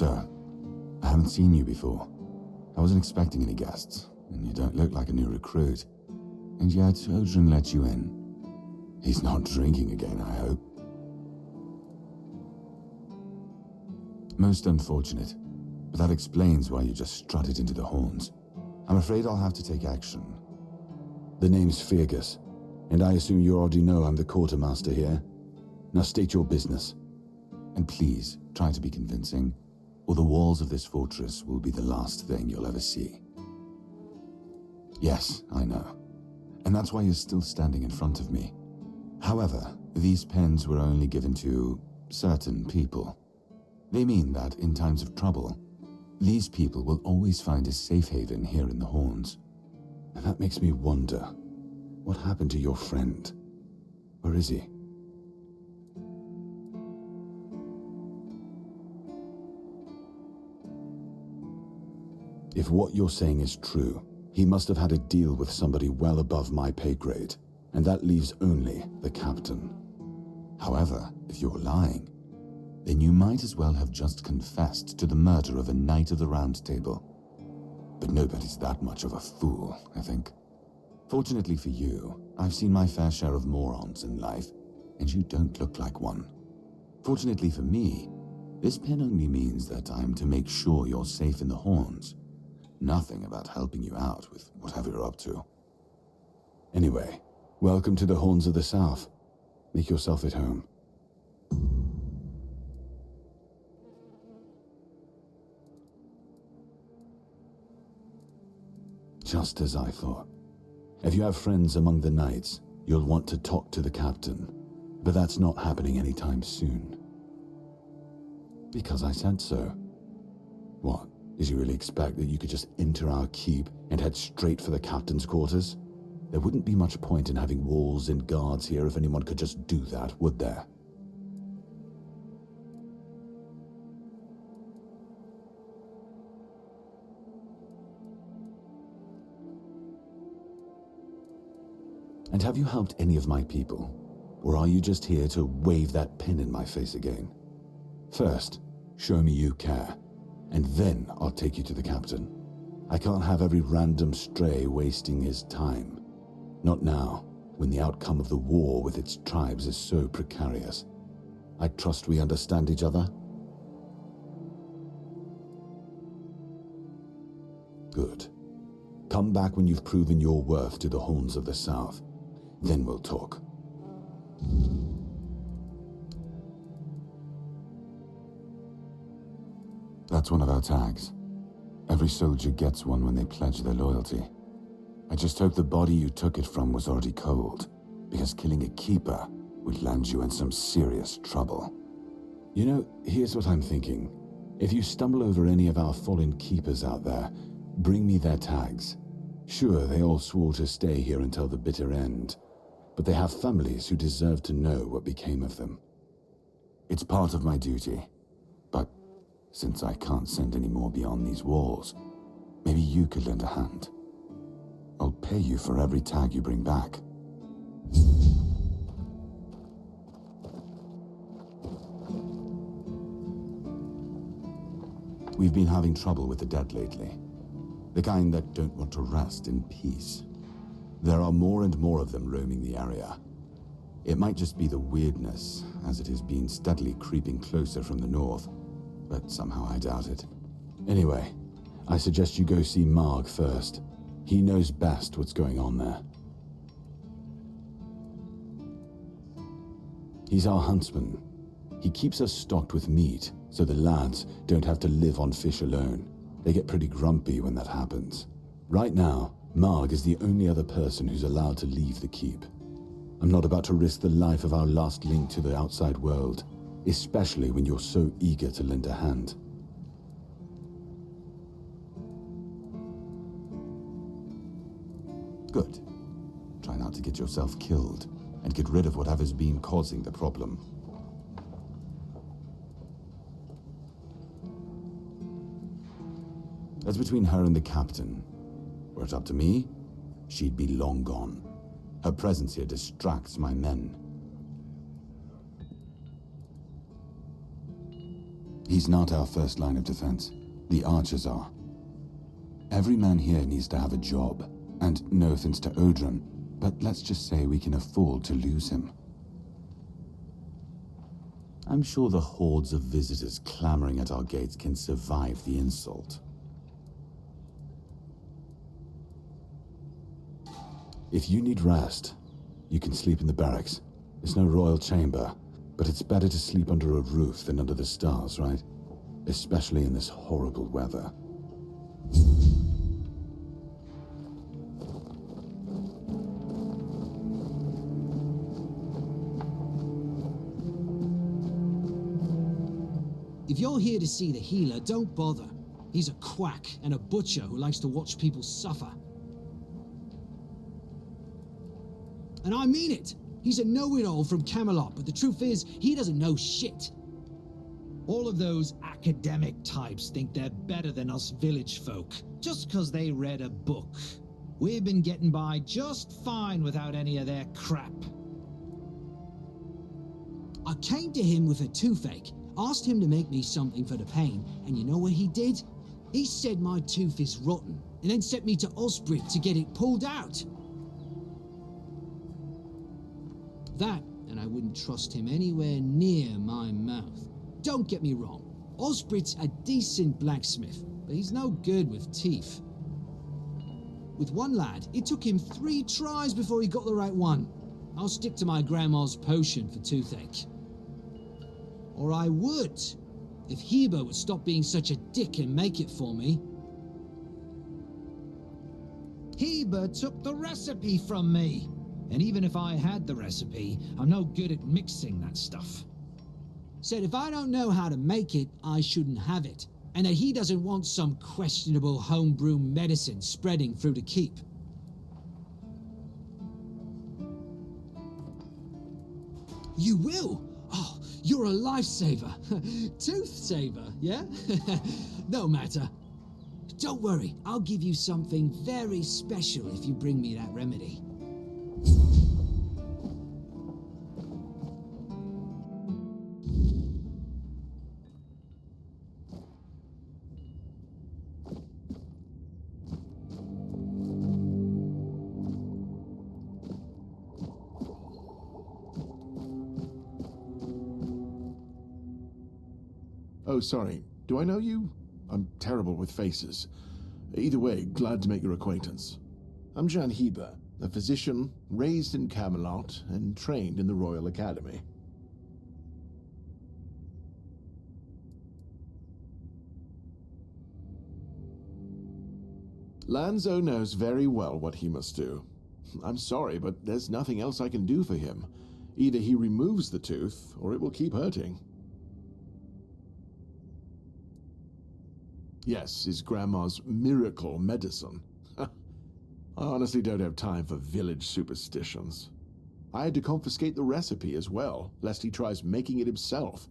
Sir, I haven't seen you before. I wasn't expecting any guests, and you don't look like a new recruit. And yet, Odrin let you in. He's not drinking again, I hope. Most unfortunate, but that explains why you just strutted into the horns. I'm afraid I'll have to take action. The name's Fergus, and I assume you already know I'm the quartermaster here. Now state your business. And please, try to be convincing, or the walls of this fortress will be the last thing you'll ever see. Yes, I know. And that's why you're still standing in front of me. However, these pens were only given to certain people. They mean that in times of trouble, these people will always find a safe haven here in the Horns. And that makes me wonder, what happened to your friend? Where is he? If what you're saying is true, he must have had a deal with somebody well above my pay grade, and that leaves only the captain. However, if you're lying, then you might as well have just confessed to the murder of a Knight of the Round Table. But nobody's that much of a fool, I think. Fortunately for you, I've seen my fair share of morons in life, and you don't look like one. Fortunately for me, this pen only means that I'm to make sure you're safe in the Horns. Nothing about helping you out with whatever you're up to. Anyway, welcome to the Horns of the South. Make yourself at home. Just as I thought. If you have friends among the knights, you'll want to talk to the captain, but that's not happening anytime soon. Because I said so. What? Did you really expect that you could just enter our keep and head straight for the captain's quarters? There wouldn't be much point in having walls and guards here if anyone could just do that, would there? And have you helped any of my people? Or are you just here to wave that pen in my face again? First, show me you care, and then I'll take you to the captain. I can't have every random stray wasting his time. Not now, when the outcome of the war with its tribes is so precarious. I trust we understand each other? Good. Come back when you've proven your worth to the Horns of the South. Then we'll talk. That's one of our tags. Every soldier gets one when they pledge their loyalty. I just hope the body you took it from was already cold, because killing a keeper would land you in some serious trouble. You know, here's what I'm thinking. If you stumble over any of our fallen keepers out there, bring me their tags. Sure, they all swore to stay here until the bitter end, but they have families who deserve to know what became of them. It's part of my duty, but since I can't send any more beyond these walls, maybe you could lend a hand. I'll pay you for every tag you bring back. We've been having trouble with the dead lately. The kind that don't want to rest in peace. There are more and more of them roaming the area. It might just be the weirdness, as it has been steadily creeping closer from the north, but somehow I doubt it. Anyway, I suggest you go see Marg first. He knows best what's going on there. He's our huntsman. He keeps us stocked with meat, so the lads don't have to live on fish alone. They get pretty grumpy when that happens. Right now, Marg is the only other person who's allowed to leave the keep. I'm not about to risk the life of our last link to the outside world, especially when you're so eager to lend a hand. Good. Try not to get yourself killed, and get rid of whatever's been causing the problem. That's between her and the captain. Were it up to me, she'd be long gone. Her presence here distracts my men. He's not our first line of defense. The archers are. Every man here needs to have a job. And no offense to Odrin, but let's just say we can afford to lose him. I'm sure the hordes of visitors clamoring at our gates can survive the insult. If you need rest, you can sleep in the barracks. It's no royal chamber, but it's better to sleep under a roof than under the stars, right? Especially in this horrible weather. If you're here to see the healer, don't bother. He's a quack and a butcher who likes to watch people suffer. And I mean it! He's a know-it-all from Camelot, but the truth is, he doesn't know shit. All of those academic types think they're better than us village folk, just because they read a book. We've been getting by just fine without any of their crap. I came to him with a toothache, asked him to make me something for the pain, and you know what he did? He said my tooth is rotten, and then sent me to Osbrit to get it pulled out. That, and I wouldn't trust him anywhere near my mouth. Don't get me wrong, Osbrit's a decent blacksmith, but he's no good with teeth. With one lad, it took him 3 tries before he got the right one. I'll stick to my grandma's potion for toothache. Or I would, if Heber would stop being such a dick and make it for me. Heber took the recipe from me. And even if I had the recipe, I'm no good at mixing that stuff. Said if I don't know how to make it, I shouldn't have it. And that he doesn't want some questionable homebrew medicine spreading through the keep. You will? Oh, you're a lifesaver. Tooth saver, yeah? No matter. Don't worry, I'll give you something very special if you bring me that remedy. Oh, sorry. Do I know you? I'm terrible with faces. Either way, glad to make your acquaintance. I'm Jan Heber, a physician raised in Camelot and trained in the Royal Academy. Lanzo knows very well what he must do. I'm sorry, but there's nothing else I can do for him. Either he removes the tooth, or it will keep hurting. Yes, his grandma's miracle medicine. I honestly don't have time for village superstitions. I had to confiscate the recipe as well, lest he tries making it himself.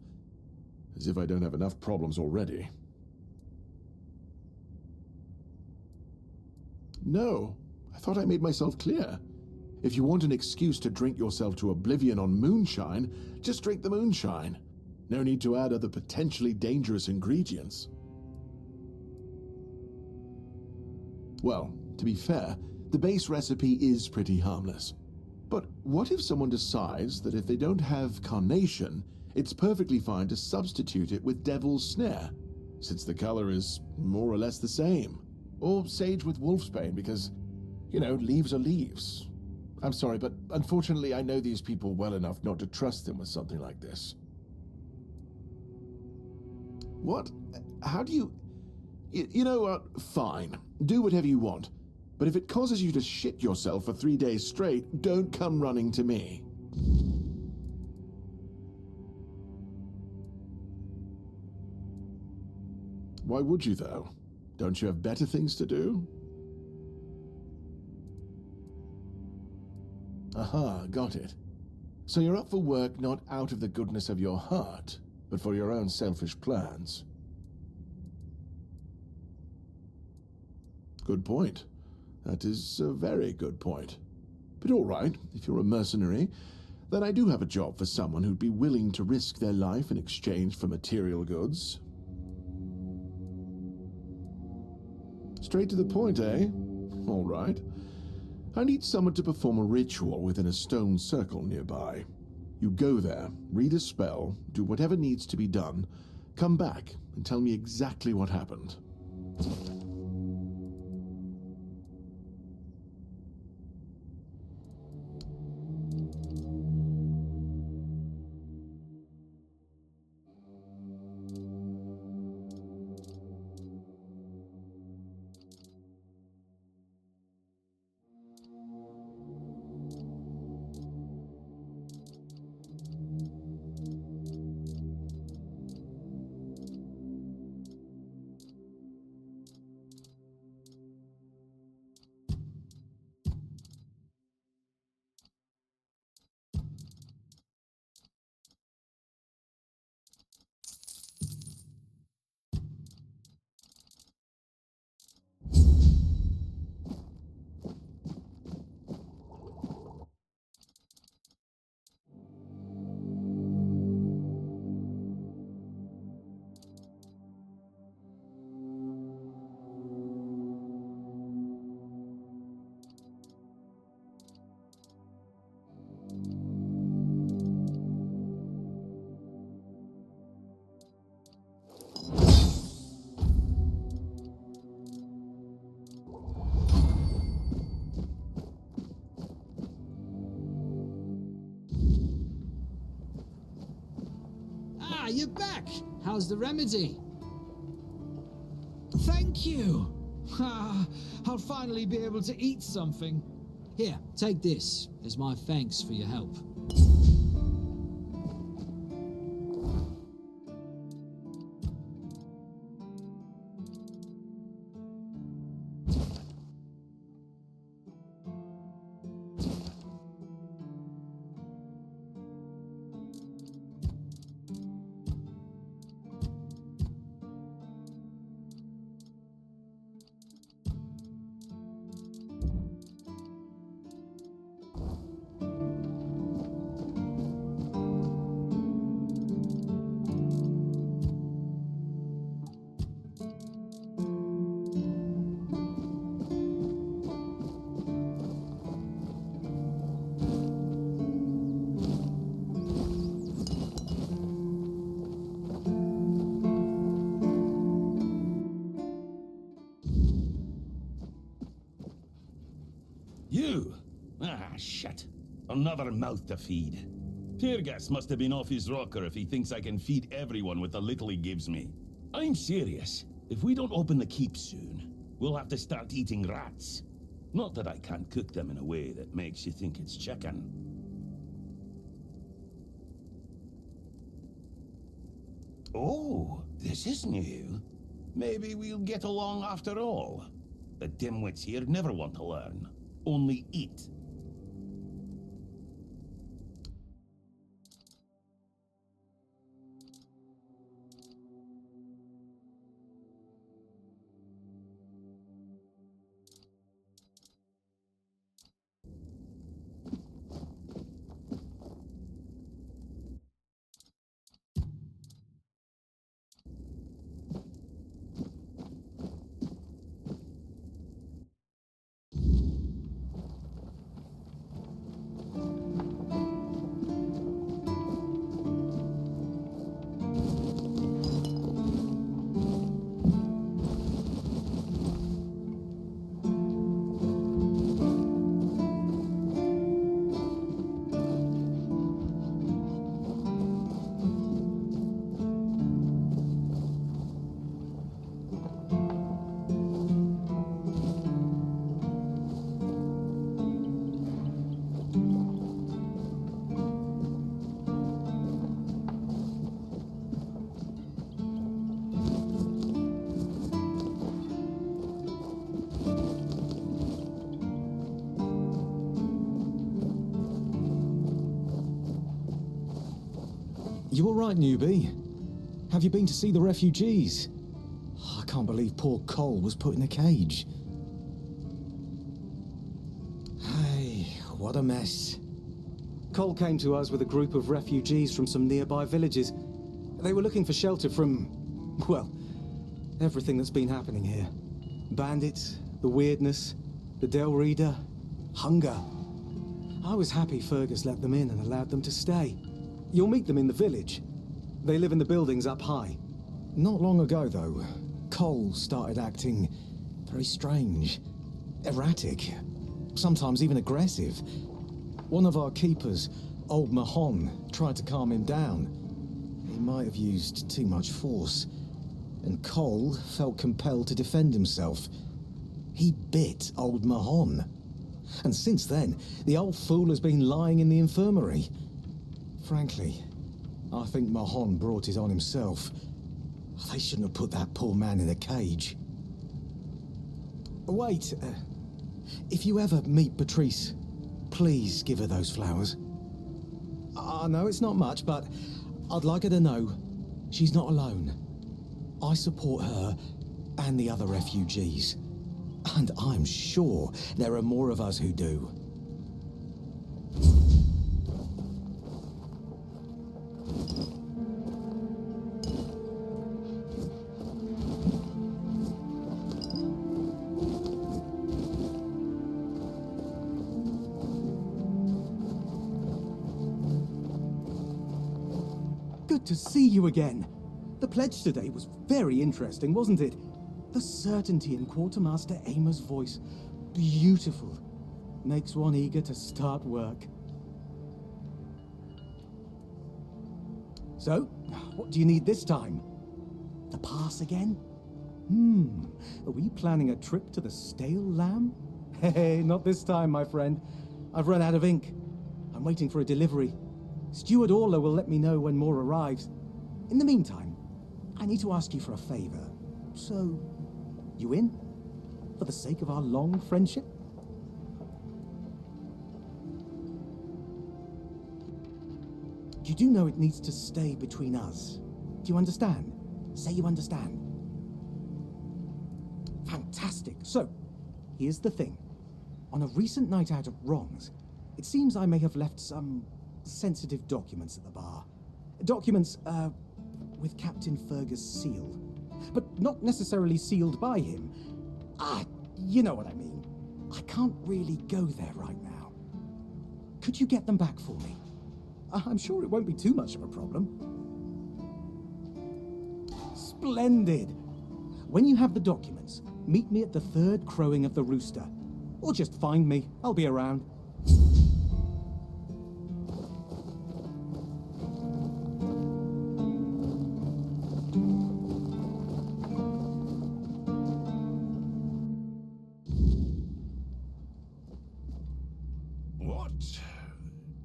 As if I don't have enough problems already. No, I thought I made myself clear. If you want an excuse to drink yourself to oblivion on moonshine, just drink the moonshine. No need to add other potentially dangerous ingredients. Well, to be fair, the base recipe is pretty harmless. But what if someone decides that if they don't have carnation, it's perfectly fine to substitute it with devil's snare, since the color is more or less the same? Or sage with wolfsbane because, leaves are leaves. I'm sorry, but unfortunately I know these people well enough not to trust them with something like this. What? How do you... You know what? Fine. Do whatever you want. But if it causes you to shit yourself for 3 days straight, don't come running to me. Why would you, though? Don't you have better things to do? Aha, got it. So you're up for work not out of the goodness of your heart, but for your own selfish plans. Good point. That is a very good point. But all right, if you're a mercenary, then I do have a job for someone who'd be willing to risk their life in exchange for material goods. Straight to the point, eh? All right. I need someone to perform a ritual within a stone circle nearby. You go there, read a spell, do whatever needs to be done, come back and tell me exactly what happened. Ah, you're back! How's the remedy? Thank you! I'll finally be able to eat something. Here, take this as my thanks for your help. You? Ah, shit. Another mouth to feed. Teargas must have been off his rocker if he thinks I can feed everyone with the little he gives me. I'm serious. If we don't open the keep soon, we'll have to start eating rats. Not that I can't cook them in a way that makes you think it's chicken. Oh, this is new. Maybe we'll get along after all. The dimwits here never want to learn. Only eat. You all right, newbie? Have you been to see the refugees? I can't believe poor Cole was put in a cage. Hey, what a mess. Cole came to us with a group of refugees from some nearby villages. They were looking for shelter from, well, everything that's been happening here. Bandits, the weirdness, the Del Reader, hunger. I was happy Fergus let them in and allowed them to stay. You'll meet them in the village. They live in the buildings up high. Not long ago, though, Cole started acting very strange, erratic, sometimes even aggressive. One of our keepers, Old Mahon, tried to calm him down. He might have used too much force, and Cole felt compelled to defend himself. He bit Old Mahon. And since then, the old fool has been lying in the infirmary. Frankly, I think Mahon brought it on himself. They shouldn't have put that poor man in a cage. Wait, if you ever meet Patrice, please give her those flowers. I know it's not much, but I'd like her to know she's not alone. I support her and the other refugees. And I'm sure there are more of us who do. Good to see you again. The pledge today was very interesting, wasn't it? The certainty in Quartermaster Aymer's voice. Beautiful. Makes one eager to start work. So, what do you need this time? The pass again? Are we planning a trip to the Stale Lamb? Hey, not this time, my friend. I've run out of ink. I'm waiting for a delivery. Steward Orla will let me know when more arrives. In the meantime, I need to ask you for a favor. So, you in? For the sake of our long friendship? You do know it needs to stay between us. Do you understand? Say you understand. Fantastic. So, here's the thing. On a recent night out at Wrongs, it seems I may have left some sensitive documents at the bar. Documents, with Captain Fergus' seal. But not necessarily sealed by him. You know what I mean. I can't really go there right now. Could you get them back for me? I'm sure it won't be too much of a problem. Splendid! When you have the documents, meet me at the third crowing of the rooster. Or just find me. I'll be around.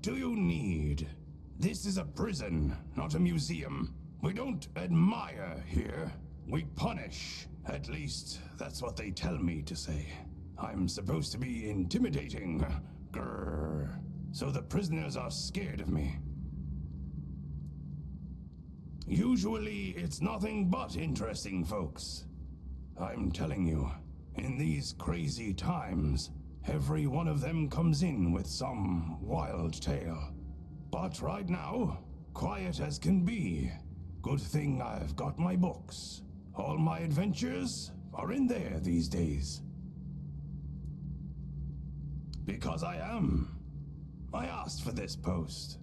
Do you need? This is a prison, not a museum. We don't admire here. We punish. At least, that's what they tell me to say. I'm supposed to be intimidating. Grrr. So the prisoners are scared of me. Usually, it's nothing but interesting folks. I'm telling you, in these crazy times, every one of them comes in with some wild tale. But right now, quiet as can be. Good thing I've got my books. All my adventures are in there these days. Because I am. I asked for this post.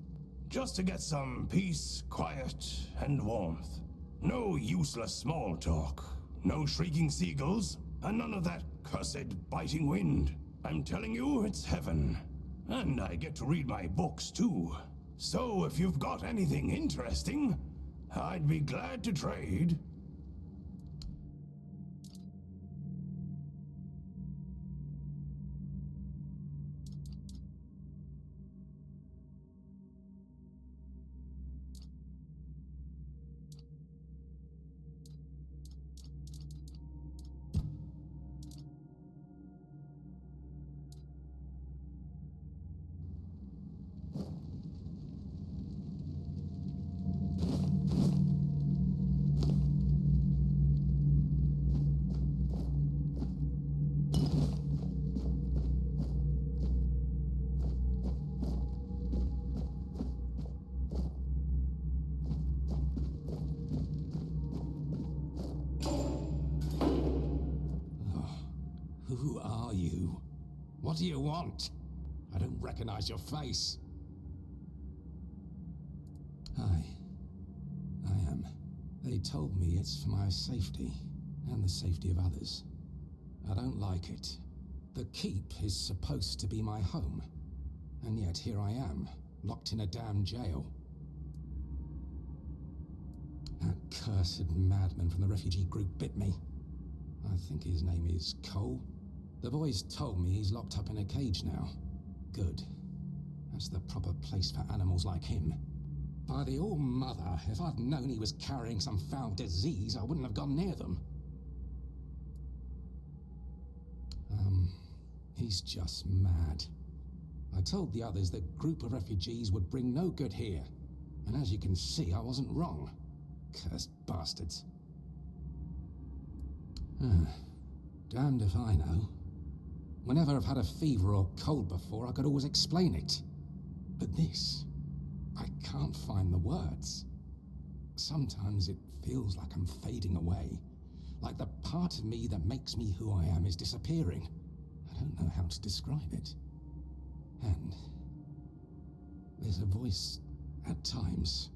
Just to get some peace, quiet, and warmth. No useless small talk. No shrieking seagulls. And none of that cursed biting wind. I'm telling you, it's heaven. And I get to read my books, too. So if you've got anything interesting, I'd be glad to trade. Who are you? What do you want? I don't recognize your face. Hi. I am. They told me it's for my safety, and the safety of others. I don't like it. The keep is supposed to be my home, and yet here I am, locked in a damn jail. That cursed madman from the refugee group bit me. I think his name is Cole. The boys told me he's locked up in a cage now. Good. That's the proper place for animals like him. By the All-Mother, if I'd known he was carrying some foul disease, I wouldn't have gone near them. He's just mad. I told the others the group of refugees would bring no good here. And as you can see, I wasn't wrong. Cursed bastards. Damned if I know. Whenever I've had a fever or cold before, I could always explain it. But this, I can't find the words. Sometimes it feels like I'm fading away. Like the part of me that makes me who I am is disappearing. I don't know how to describe it. And there's a voice at times.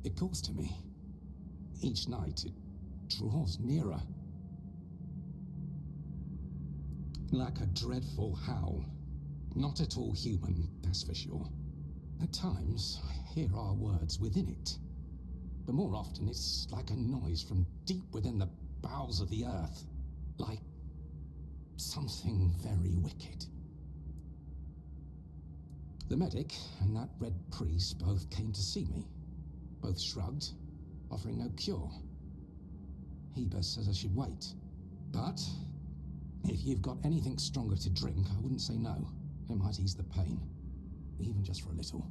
It calls to me. Each night it draws nearer. Like a dreadful howl. Not at all human, that's for sure. At times, I hear our words within it. But more often, it's like a noise from deep within the bowels of the earth. Like something very wicked. The medic and that red priest both came to see me. Both shrugged, offering no cure. Heber says I should wait. But if you've got anything stronger to drink, I wouldn't say no. It might ease the pain. Even just for a little.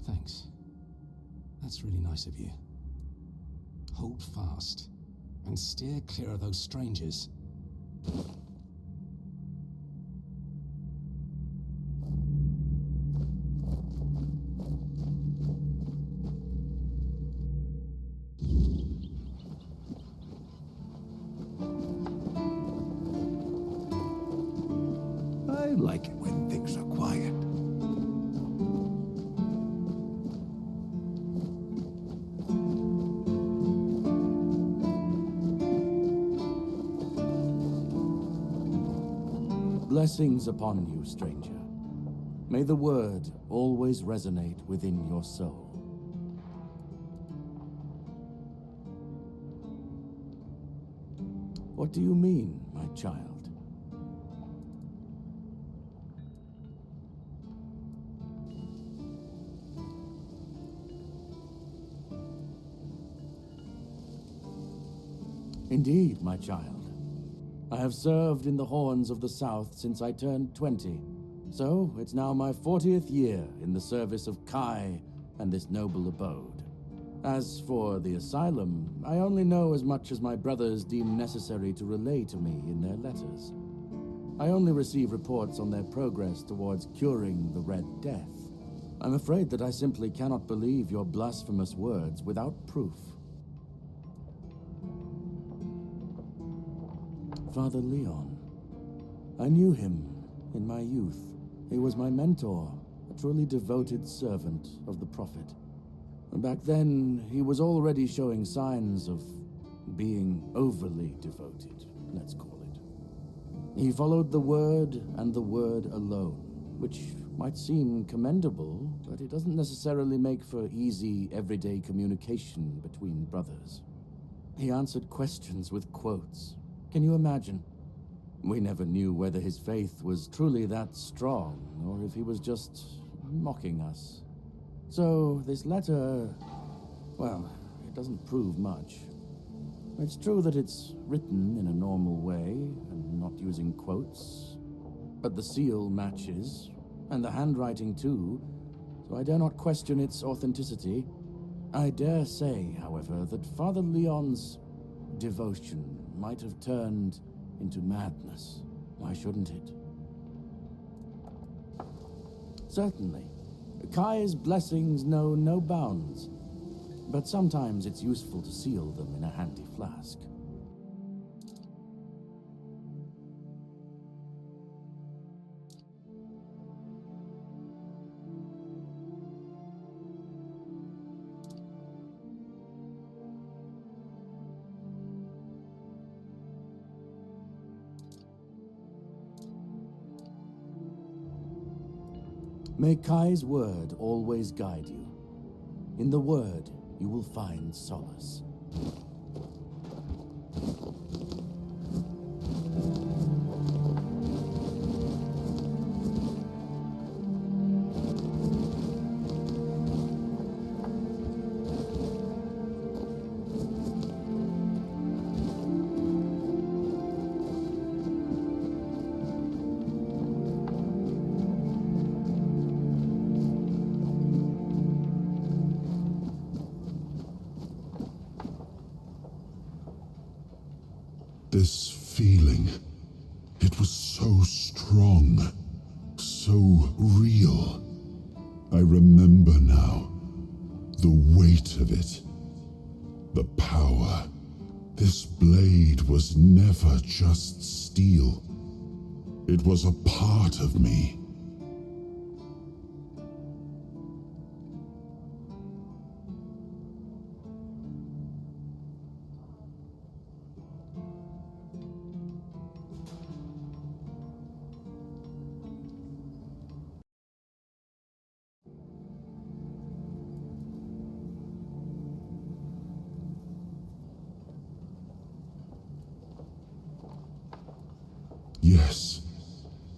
Thanks. That's really nice of you. Hold fast, and steer clear of those strangers. I like it when things are quiet. Blessings upon you, stranger. May the word always resonate within your soul. What do you mean, my child? Indeed, my child. I have served in the horns of the South since I turned 20, so it's now my 40th year in the service of Kai and this noble abode. As for the asylum, I only know as much as my brothers deem necessary to relay to me in their letters. I only receive reports on their progress towards curing the Red Death. I'm afraid that I simply cannot believe your blasphemous words without proof. Father Leon. I knew him in my youth. He was my mentor, a truly devoted servant of the Prophet. Back then, he was already showing signs of being overly devoted, let's call it. He followed the word and the word alone, which might seem commendable, but it doesn't necessarily make for easy, everyday communication between brothers. He answered questions with quotes. Can you imagine? We never knew whether his faith was truly that strong, or if he was just mocking us. So, this letter, well, it doesn't prove much. It's true that it's written in a normal way, and not using quotes, but the seal matches, and the handwriting too, so I dare not question its authenticity. I dare say, however, that Father Leon's devotion might have turned into madness. Why shouldn't it? Certainly. Kai's blessings know no bounds, but sometimes it's useful to seal them in a handy flask. May Kai's word always guide you. In the word, you will find solace. This feeling, it was so strong, so real. I remember now, the weight of it, the power. This blade was never just steel. It was a part of me. Yes,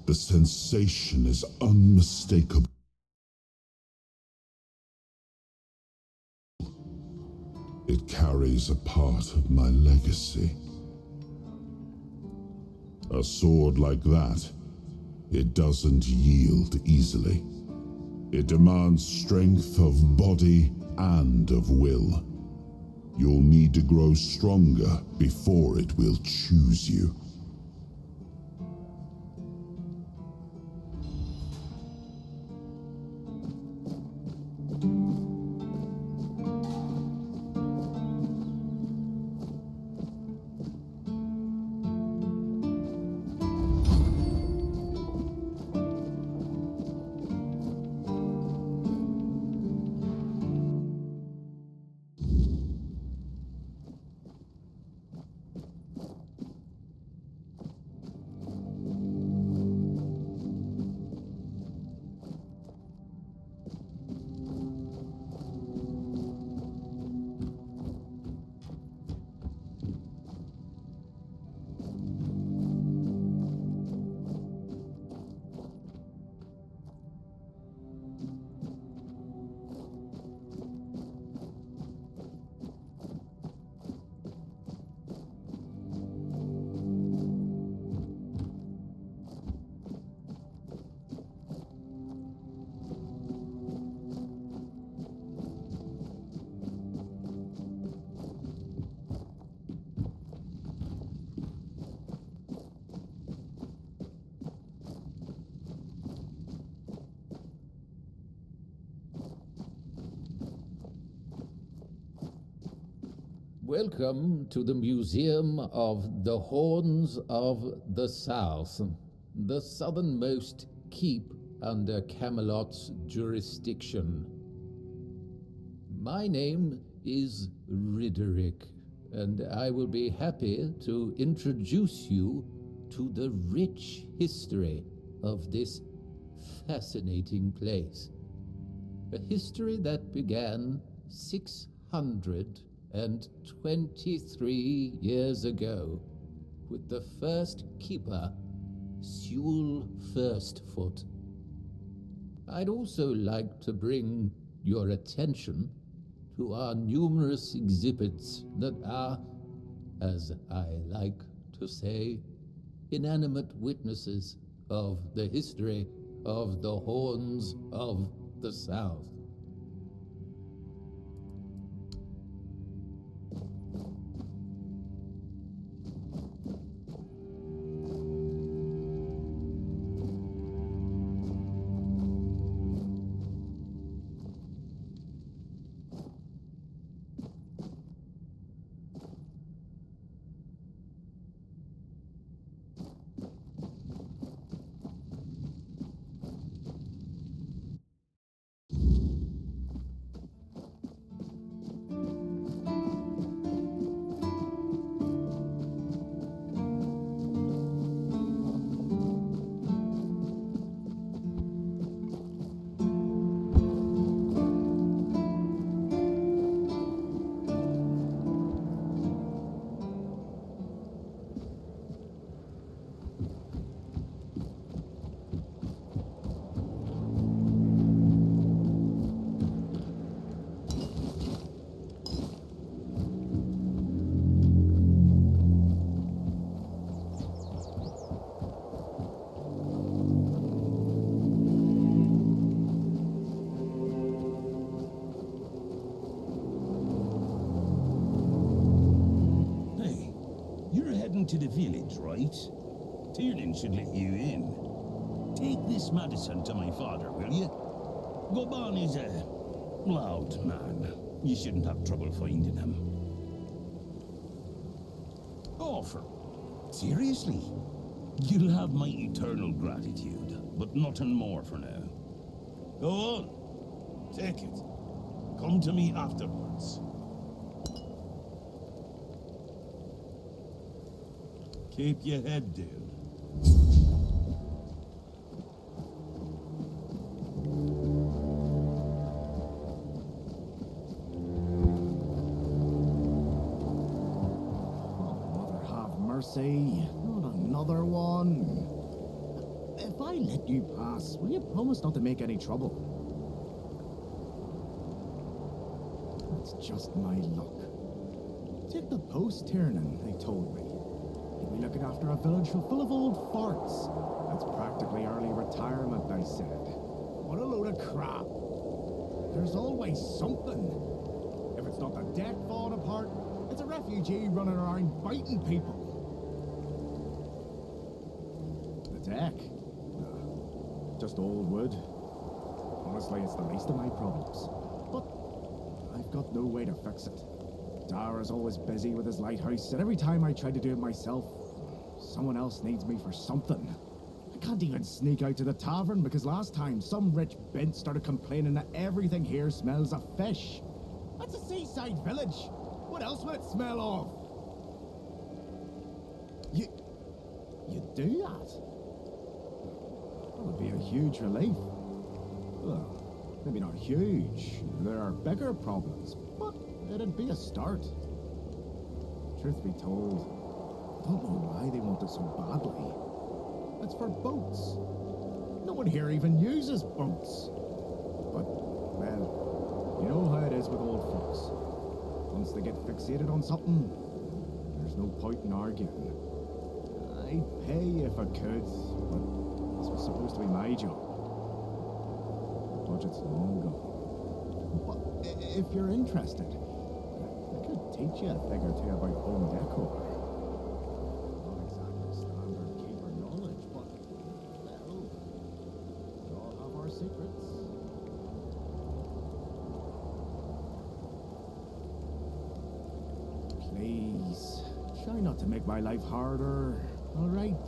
the sensation is unmistakable. It carries a part of my legacy. A sword like that, it doesn't yield easily. It demands strength of body and of will. You'll need to grow stronger before it will choose you. Welcome to the Museum of the Horns of the South, the southernmost keep under Camelot's jurisdiction. My name is Ridderick, and I will be happy to introduce you to the rich history of this fascinating place. A history that began 623 years ago with the first keeper, Sewell Firstfoot. I'd also like to bring your attention to our numerous exhibits that are, as I like to say, inanimate witnesses of the history of the Horns of the South. heading to the village, right? Tiernan should let you in. Take this medicine to my father, will you? Goban is a loud man. You shouldn't have trouble finding him. Offer. Seriously? You'll have my eternal gratitude, but nothing more for now. Go on. Take it. Come to me afterwards. Keep your head down. Mercy, not another one. If I let you pass, will you promise not to make any trouble? That's just my luck. Take the post, Tiernan, they told me. You'll be looking after a village full of old farts. That's practically early retirement, they said. What a load of crap. There's always something. If it's not the deck falling apart, it's a refugee running around biting people. Deck? No, just old wood. Honestly, it's the least of my problems. But I've got no way to fix it. Dara's always busy with his lighthouse, and every time I try to do it myself, someone else needs me for something. I can't even sneak out to the tavern because last time some rich bint started complaining that everything here smells of fish. That's a seaside village. What else would it smell of? You do that? That would be a huge relief. Well, maybe not huge. There are bigger problems, but it'd be a start. Truth be told, I don't know why they want it so badly. It's for boats. No one here even uses boats. But, well, you know how it is with old folks. Once they get fixated on something, there's no point in arguing. I'd pay if I could, but this was supposed to be my job. The budget's long gone. But if you're interested, I could teach you a thing or two about home decor. Not exactly standard keeper knowledge, but, well, we all have our secrets. Please, try not to make my life harder, all right?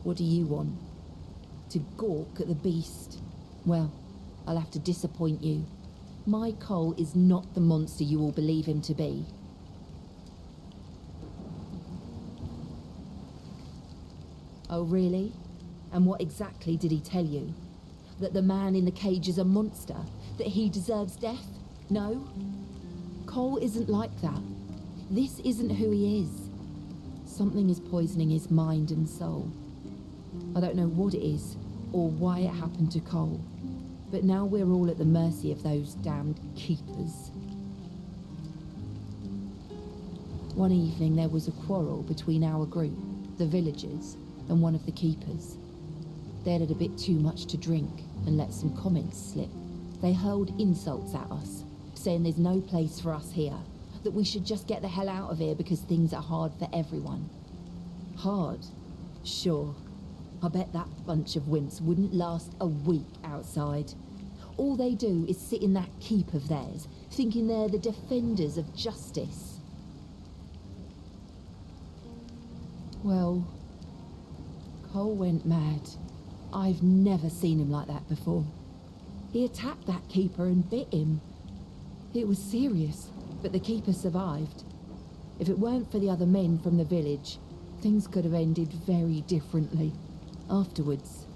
What do you want? To gawk at the beast? Well, I'll have to disappoint you. My Cole is not the monster you all believe him to be. Oh, really? And what exactly did he tell you? That the man in the cage is a monster? That he deserves death? No? Cole isn't like that. This isn't who he is. Something is poisoning his mind and soul. I don't know what it is, or why it happened to Cole, but now we're all at the mercy of those damned keepers. One evening there was a quarrel between our group, the villagers, and one of the keepers. They'd had a bit too much to drink and let some comments slip. They hurled insults at us, saying there's no place for us here, that we should just get the hell out of here because things are hard for everyone. Hard? Sure. I bet that bunch of wimps wouldn't last a week outside. All they do is sit in that keep of theirs, thinking they're the defenders of justice. Well, Cole went mad. I've never seen him like that before. He attacked that keeper and bit him. It was serious, but the keeper survived. If it weren't for the other men from the village, things could have ended very differently. Afterwards,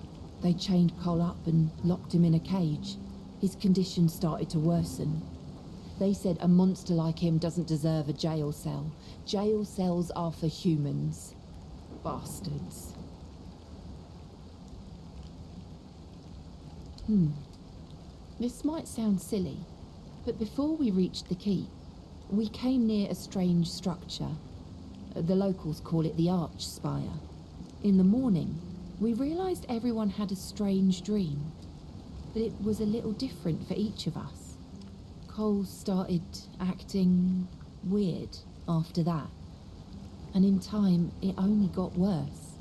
they chained Cole up and locked him in a cage. His condition started to worsen. They said a monster like him doesn't deserve a jail cell. Jail cells are for humans. Bastards. This might sound silly, but before we reached the keep, we came near a strange structure. The locals call it the Arch Spire. In the morning, we realized everyone had a strange dream, but it was a little different for each of us. Cole started acting weird after that, and in time, it only got worse.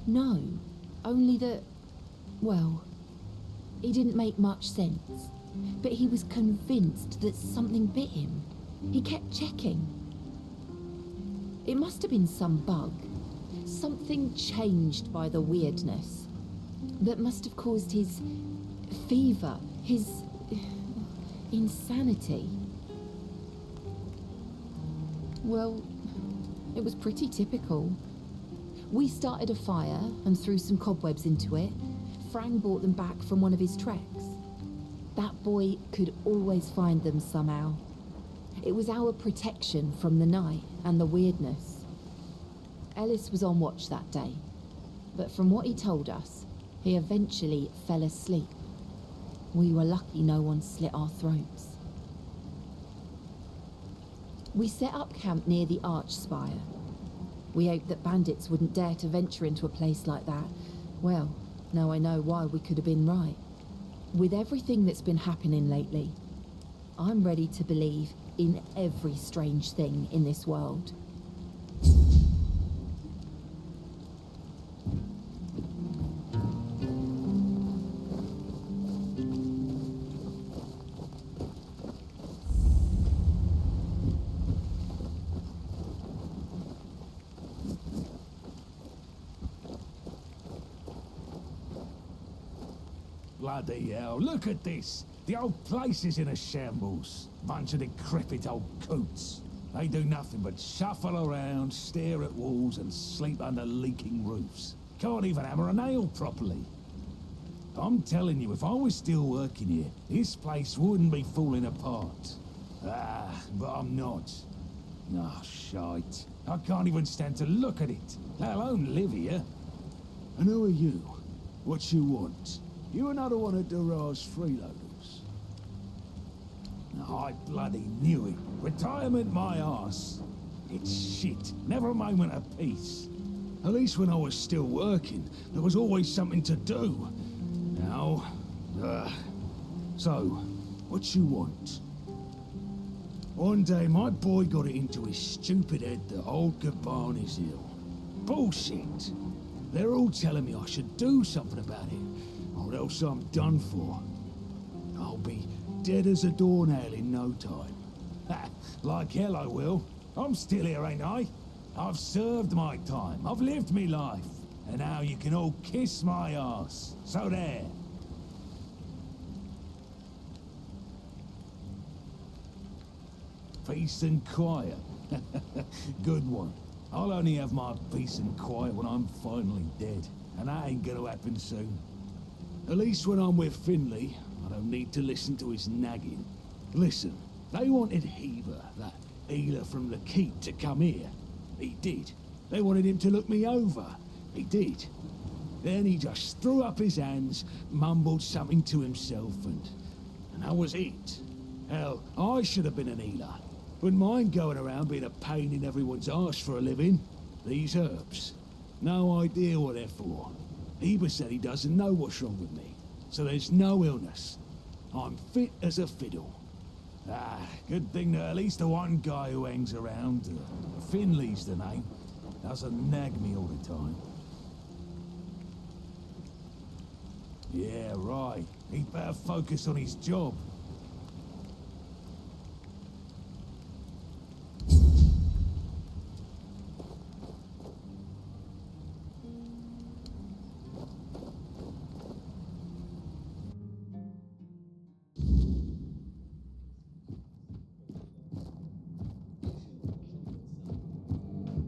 No, only that, well, it didn't make much sense, but he was convinced that something bit him. He kept checking. It must have been some bug. Something changed by the weirdness that must have caused his fever, his insanity. Well, it was pretty typical. We started a fire and threw some cobwebs into it. Frank brought them back from one of his treks. That boy could always find them somehow. It was our protection from the night and the weirdness. Ellis was on watch that day, but from what he told us, he eventually fell asleep. We were lucky no one slit our throats. We set up camp near the Arch Spire. We hoped that bandits wouldn't dare to venture into a place like that. Well, now I know why we could have been right. With everything that's been happening lately, I'm ready to believe in every strange thing in this world. Bloody hell, look at this! The old place is in a shambles. Bunch of decrepit old coots. They do nothing but shuffle around, stare at walls and sleep under leaking roofs. Can't even hammer a nail properly. I'm telling you, if I was still working here, this place wouldn't be falling apart. But I'm not. Oh, shite. I can't even stand to look at it, let alone live here. And who are you? What you want? You another one of Durar's freeloaders? I bloody knew it. Retirement my arse. It's shit. Never a moment of peace. At least when I was still working, there was always something to do. Now, so, what you want? One day my boy got it into his stupid head that old Gaban is ill. Bullshit. They're all telling me I should do something about it, or else I'm done for. I'll be dead as a doornail in no time. Like hell I will. I'm still here, ain't I? I've served my time. I've lived me life. And now you can all kiss my arse. So there. Peace and quiet. Good one. I'll only have my peace and quiet when I'm finally dead. And that ain't gonna happen soon. At least when I'm with Finley, I don't need to listen to his nagging. Listen, they wanted Heaver, that healer from the keep, to come here. He did. They wanted him to look me over. He did. Then he just threw up his hands, mumbled something to himself, and that was it. Hell, I should have been an healer. Wouldn't mind going around being a pain in everyone's arse for a living. These herbs. No idea what they're for. Heber said he doesn't know what's wrong with me, so there's no illness. I'm fit as a fiddle. Good thing that at least the one guy who hangs around, Finley's the name, doesn't nag me all the time. Yeah, right. He'd better focus on his job.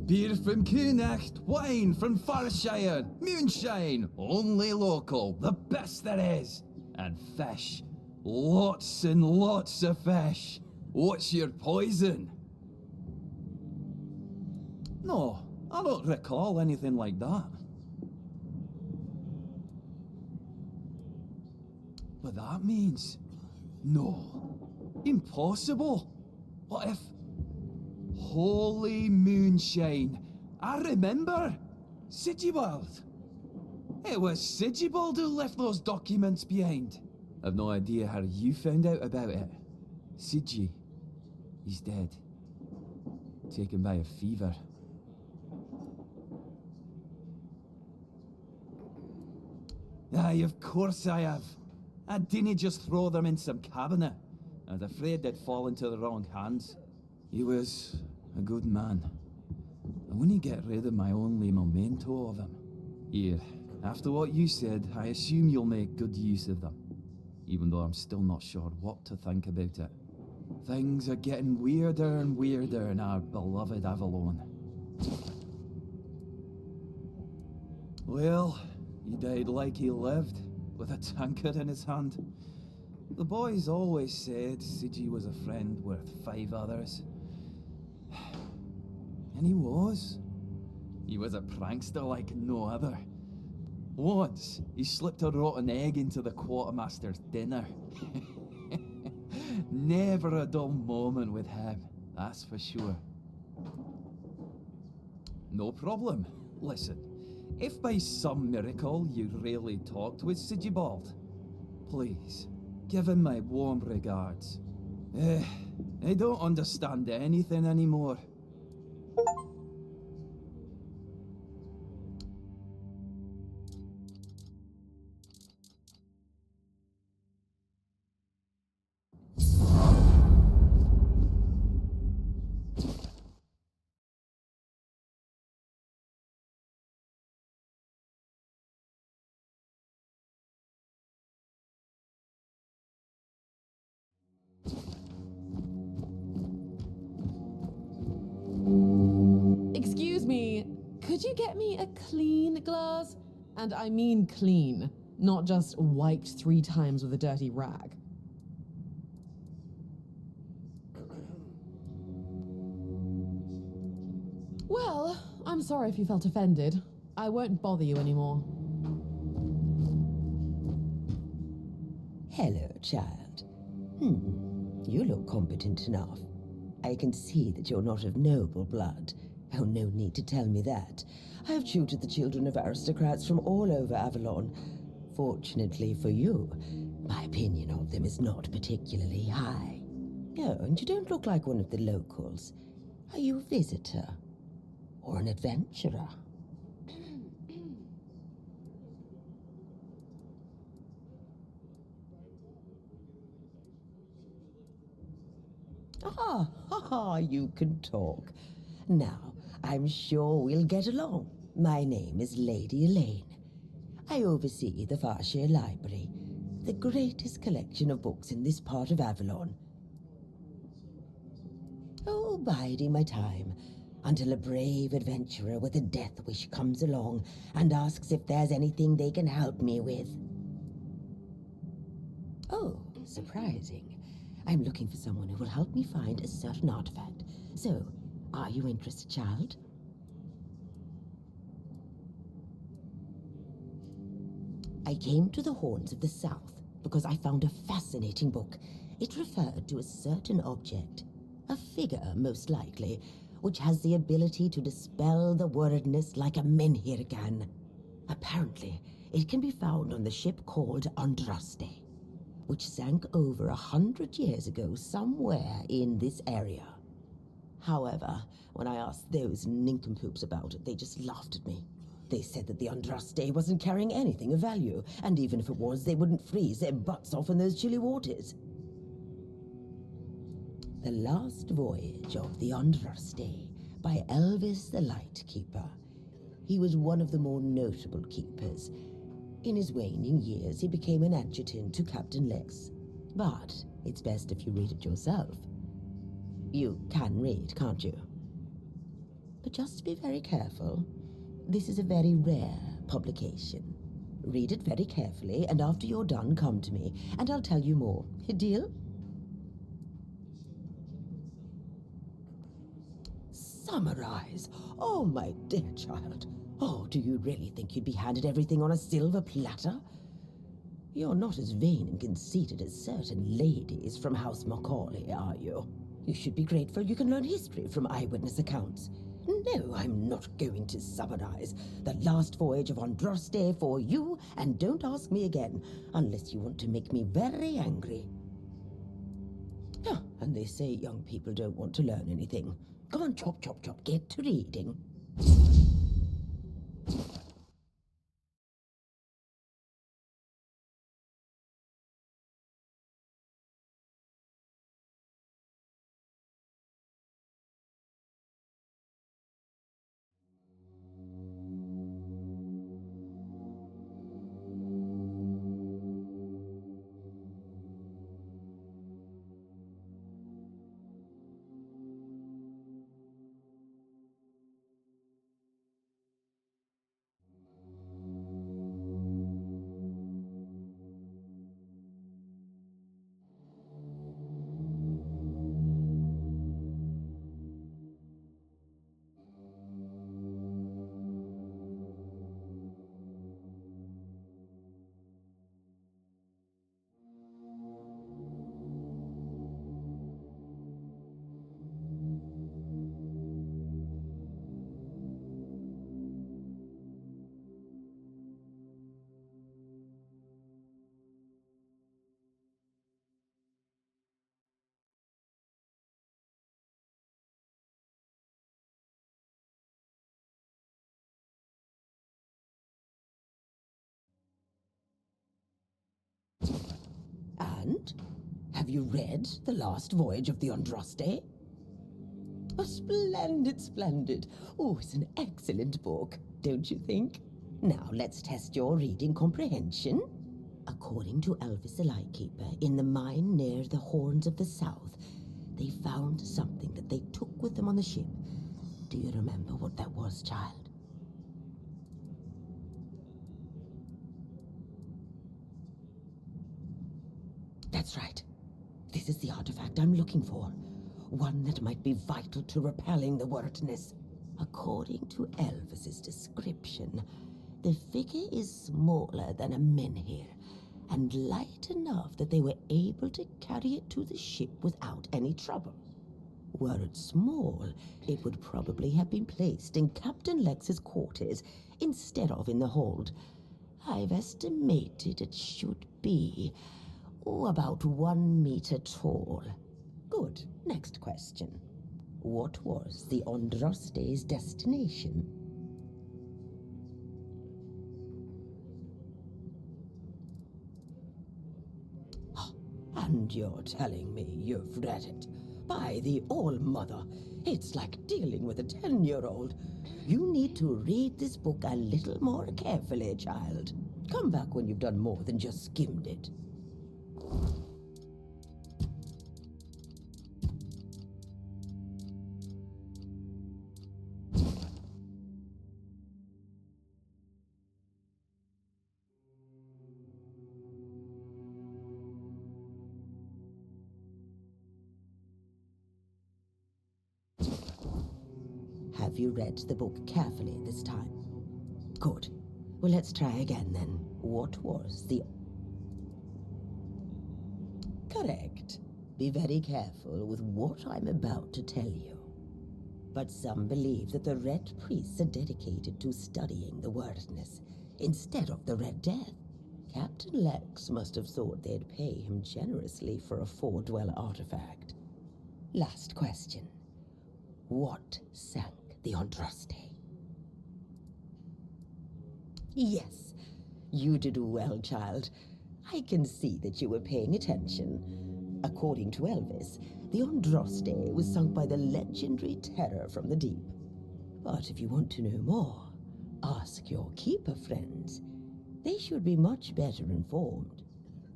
Beer from Kunacht, wine from Farshire, moonshine, only local, the best there is. And fish. Lots and lots of fish. What's your poison? No, I don't recall anything like that. But that means... No. Impossible. What if... Holy moonshine. I remember. Sigibald. It was Sigibald who left those documents behind. I've no idea how you found out about it. Sigi. He's dead. Taken by a fever. Aye, of course I have. I didn't just throw them in some cabinet. I was afraid they'd fall into the wrong hands. He was a good man. I wouldn't get rid of my only memento of him. Here, after what you said, I assume you'll make good use of them. Even though I'm still not sure what to think about it. Things are getting weirder and weirder in our beloved Avalon. Well, he died like he lived, with a tankard in his hand. The boys always said Sigi was a friend worth 5 others. And he was. He was a prankster like no other. Once, he slipped a rotten egg into the quartermaster's dinner. Never a dull moment with him, that's for sure. No problem. Listen, if by some miracle you really talked with Sigibald, please, give him my warm regards. I don't understand anything anymore. Excuse me, could you get me a clean glass? And I mean clean, not just wiped 3 times with a dirty rag. Well, I'm sorry if you felt offended. I won't bother you anymore. Hello, child. You look competent enough. I can see that you're not of noble blood. Oh, no need to tell me that. I have tutored the children of aristocrats from all over Avalon. Fortunately for you, my opinion of them is not particularly high. Oh, and you don't look like one of the locals. Are you a visitor? Or an adventurer? You can talk. Now, I'm sure we'll get along. My name is Lady Elaine. I oversee the Farshire Library, the greatest collection of books in this part of Avalon. Oh, biding my time, until a brave adventurer with a death wish comes along and asks if there's anything they can help me with. Oh, surprising. I'm looking for someone who will help me find a certain artifact. So, are you interested, child? I came to the Horns of the South because I found a fascinating book. It referred to a certain object, a figure most likely, which has the ability to dispel the wordness like a menhir can. Apparently, it can be found on the ship called Andraste, which sank over 100 years ago somewhere in this area. However, when I asked those nincompoops about it, they just laughed at me. They said that the Andraste wasn't carrying anything of value, and even if it was, they wouldn't freeze their butts off in those chilly waters. The Last Voyage of the Andraste by Elvis the Lightkeeper. He was one of the more notable keepers. In his waning years, he became an adjutant to Captain Lex. But it's best if you read it yourself. You can read, can't you? But just be very careful. This is a very rare publication. Read it very carefully, and after you're done, come to me, and I'll tell you more. A deal? Summarize? Oh, my dear child. Oh, do you really think you'd be handed everything on a silver platter? You're not as vain and conceited as certain ladies from House Macaulay, are you? You should be grateful you can learn history from eyewitness accounts. No, I'm not going to summarize the last voyage of Andraste for you, and don't ask me again, unless you want to make me very angry. And they say young people don't want to learn anything. Come on, chop, chop, chop, get to reading. And? Have you read The Last Voyage of the Andraste? Oh, splendid, splendid. Oh, it's an excellent book, don't you think? Now, let's test your reading comprehension. According to Elvis the Lightkeeper, in the mine near the Horns of the South, they found something that they took with them on the ship. Do you remember what that was, child? That's right. This is the artifact I'm looking for. One that might be vital to repelling the wordness. According to Elvis's description, the figure is smaller than a menhir, and light enough that they were able to carry it to the ship without any trouble. Were it small, it would probably have been placed in Captain Lex's quarters instead of in the hold. I've estimated it should be about 1 meter tall. Good. Next question. What was the Andraste's destination? And you're telling me you've read it? By the All-Mother, it's like dealing with a 10-year-old. You need to read this book a little more carefully, child. Come back when you've done more than just skimmed it. Have you read the book carefully this time? Good. Well, let's try again then. What was the... Correct. Be very careful with what I'm about to tell you. But some believe that the Red Priests are dedicated to studying the wordness instead of the Red Death. Captain Lex must have thought they'd pay him generously for a Four-Dweller artifact. Last question. What sank the Andraste? Yes, you did well, child. I can see that you were paying attention. According to Elvis, the Andraste was sunk by the legendary terror from the deep. But if you want to know more, ask your keeper friends. They should be much better informed.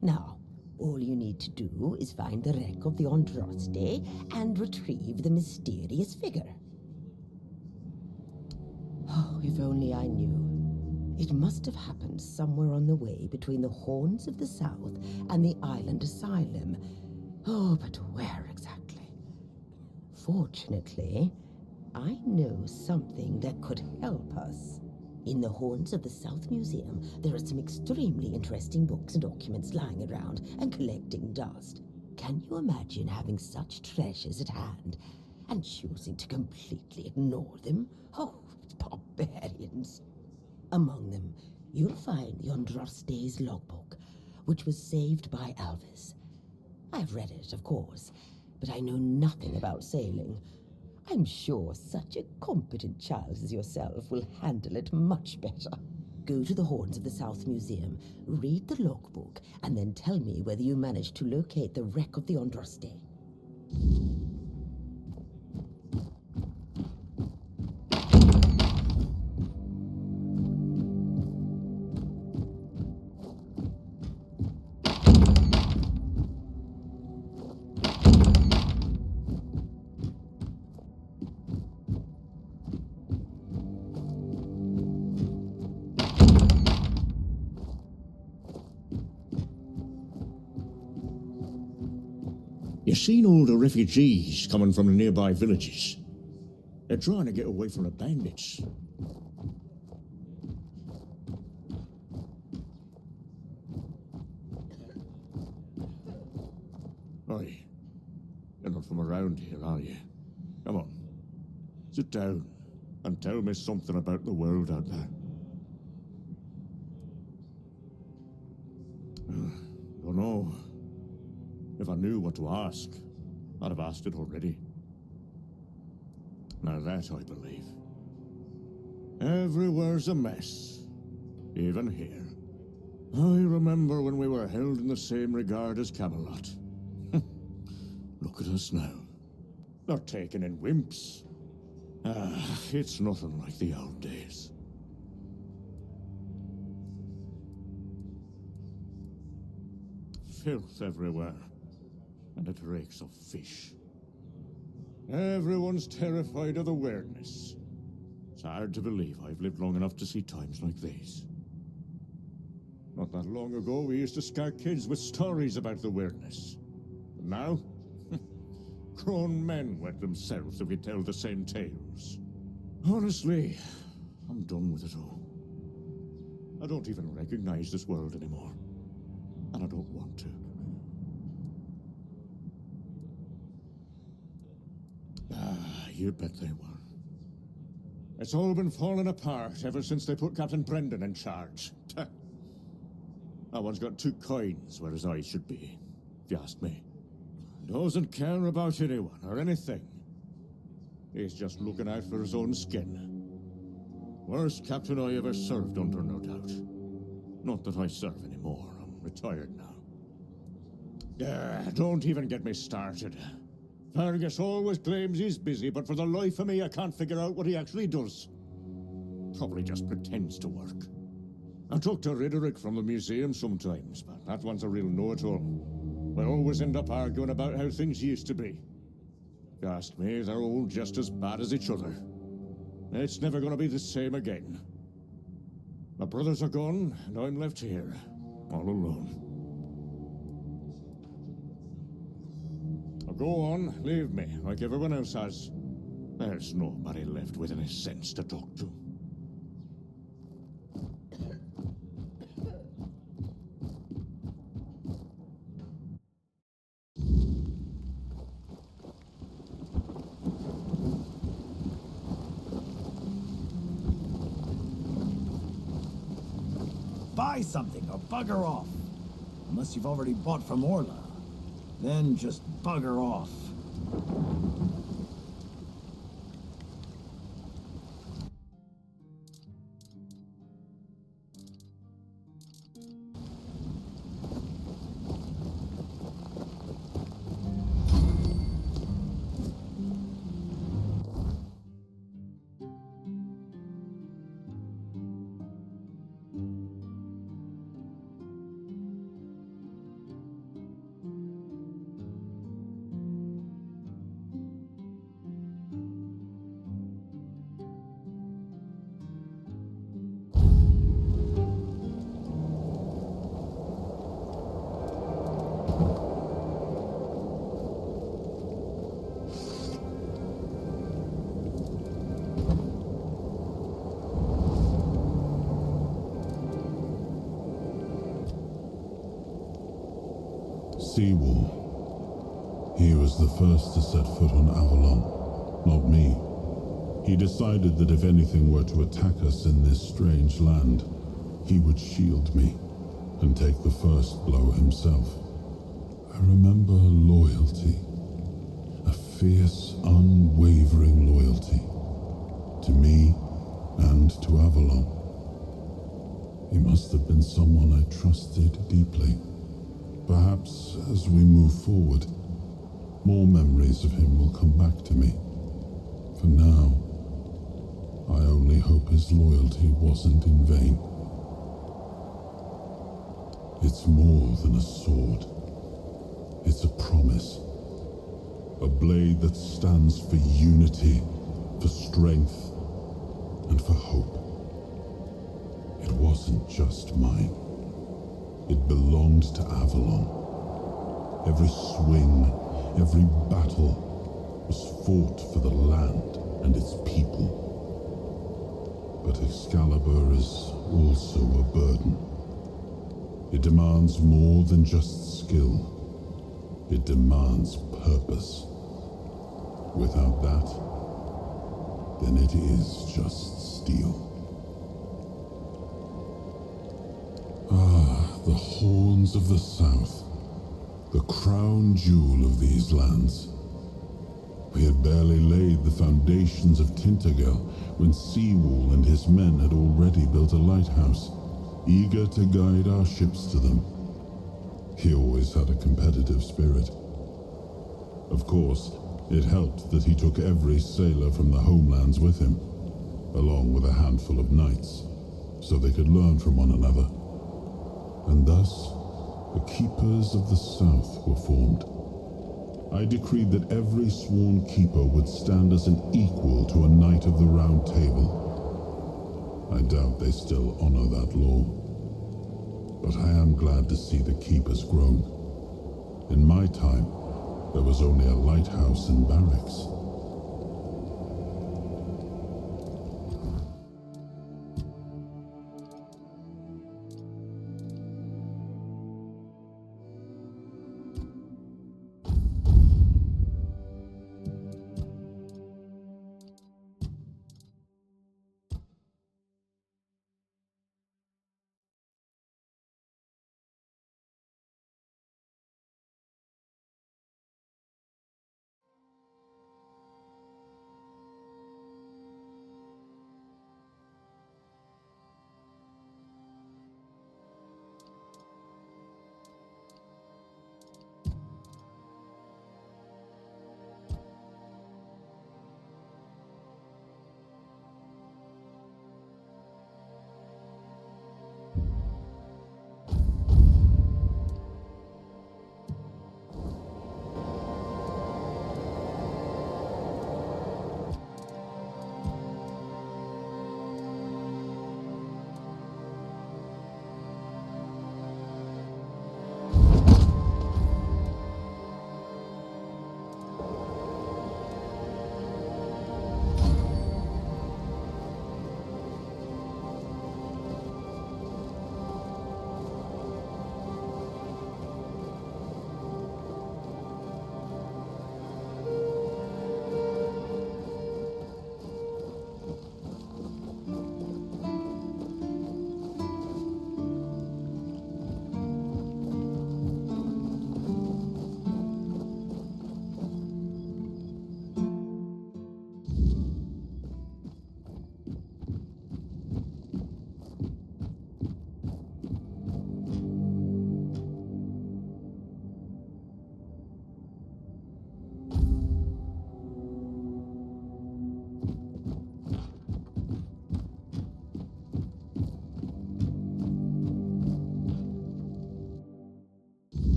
Now, all you need to do is find the wreck of the Andraste and retrieve the mysterious figure. Oh, if only I knew. It must have happened somewhere on the way between the Horns of the South and the Island Asylum. Oh, but where exactly? Fortunately, I know something that could help us. In the Horns of the South Museum, there are some extremely interesting books and documents lying around and collecting dust. Can you imagine having such treasures at hand and choosing to completely ignore them? Oh, barbarians. Among them, you'll find the Andraste's logbook, which was saved by Alvis. I've read it, of course, but I know nothing about sailing. I'm sure such a competent child as yourself will handle it much better. Go to the Horns of the South Museum, read the logbook, and then tell me whether you managed to locate the wreck of the Andraste. You seen all the refugees coming from the nearby villages? They're trying to get away from the bandits. Oi, you're not from around here, are you? Come on, sit down and tell me something about the world out there. Don't know. If I knew what to ask, I'd have asked it already. Now that I believe. Everywhere's a mess, even here. I remember when we were held in the same regard as Camelot. Look at us now. They're taken in wimps. It's nothing like the old days. Filth everywhere. And it reeks of fish. Everyone's terrified of the weirdness. It's hard to believe I've lived long enough to see times like these. Not that long ago, we used to scare kids with stories about the weirdness. But now, grown men wet themselves if we tell the same tales. Honestly, I'm done with it all. I don't even recognize this world anymore. And I don't want to. You bet they were. It's all been falling apart ever since they put Captain Brendan in charge. That one's got two coins where his eyes should be, if you ask me. Doesn't care about anyone or anything. He's just looking out for his own skin. Worst captain I ever served under, no doubt. Not that I serve anymore. I'm retired now. Don't even get me started. Fergus always claims he's busy, but for the life of me, I can't figure out what he actually does. Probably just pretends to work. I talk to Riderick from the museum sometimes, but that one's a real know-it-all. We always end up arguing about how things used to be. If you ask me, they're all just as bad as each other. It's never gonna be the same again. My brothers are gone, and I'm left here, all alone. Go on, leave me, like everyone else has. There's nobody left with any sense to talk to. Buy something or bugger off. Unless you've already bought from Orla. Then just bugger off. Seawall. He was the first to set foot on Avalon, not me. He decided that if anything were to attack us in this strange land, he would shield me and take the first blow himself. I remember loyalty. A fierce, unwavering loyalty. To me and to Avalon. He must have been someone I trusted deeply. Perhaps as we move forward, more memories of him will come back to me. For now, I only hope his loyalty wasn't in vain. It's more than a sword. It's a promise. A blade that stands for unity, for strength, and for hope. It wasn't just mine. It belonged to Avalon. Every swing, every battle was fought for the land and its people. But Excalibur is also a burden. It demands more than just skill. It demands purpose. Without that, then it is just steel. Ah, the horns of the south. The crown jewel of these lands. We had barely laid the foundations of Tainted Grail when Seawall and his men had already built a lighthouse, eager to guide our ships to them. He always had a competitive spirit. Of course, it helped that he took every sailor from the homelands with him, along with a handful of knights, so they could learn from one another. And thus, the Keepers of the South were formed. I decreed that every sworn keeper would stand as an equal to a Knight of the Round Table. I doubt they still honor that law. But I am glad to see the keepers grown. In my time, there was only a lighthouse and barracks.